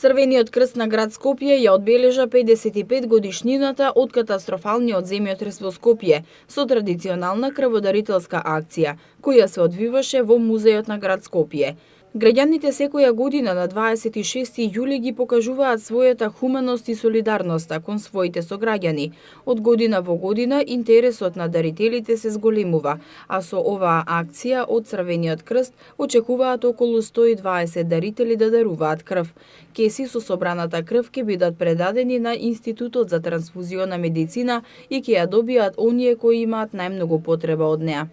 Црвениот крст на град Скопје ја одбележа 55 годишнината од катастрофалниот земјотрес во Скопје со традиционална крводарителска акција, која се одвиваше во музеот на град Скопје. Граѓаните секоја година на 26 јули ги покажуваат својата хуманост и солидарноста кон своите сограѓани. Од година во година интересот на дарителите се зголемува, а со оваа акција од Црвениот крст очекуваат околу 120 дарители да даруваат крв. Кеси со собраната крв ќе бидат предадени на Институтот за трансфузиона медицина и ќе ја добијат оние кои имаат најмногу потреба од неа.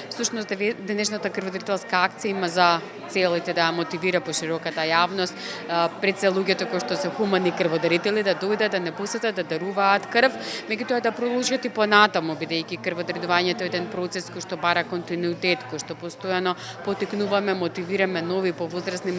Всушност, денешната крводарителска акција има за целите да мотивира пошироката јавност, пред се луѓето кои што се хумани крводарители да дојдат, да не посетат, да даруваат крв, меѓутоа да продолжат и понатаму, бидејќи крводарувањето е еден процес кој што бара континуитет, кој што постојано потикнуваме, мотивираме нови повозрасни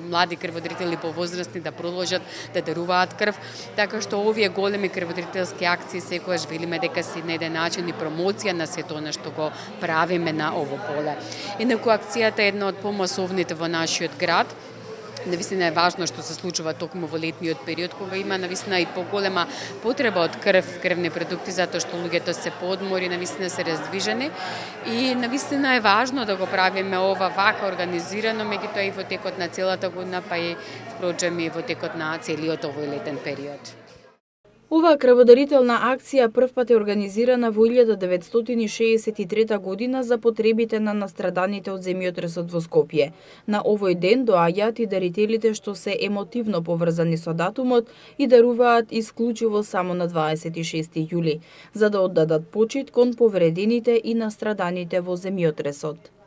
млади крводарители повозрасни да продолжат да даруваат крв, така што овие големи крводарителски акции секогаш велиме дека се на еден начин и промоција на сето она што го правиме на ово поле. Инаку акцијата е една од помасовните во нашиот град. Навистина е важно што се случува токму во летниот период, кога има навистина и поголема потреба од крвни продукти, затоа што луѓето се поодмори, навистина се раздвижени и навистина е важно да го правиме ова вака организирано, меѓутоа и во текот на целата година, па и впрочем и во текот на целиот овој летен период. Оваа крводарителна акција првпат е организирана во 1963 година за потребите на настраданите од земјотресот во Скопје. На овој ден доаѓаат и дарителите што се емотивно поврзани со датумот и даруваат исклучиво само на 26 јули, за да оддадат почит кон повредените и настраданите во земјотресот.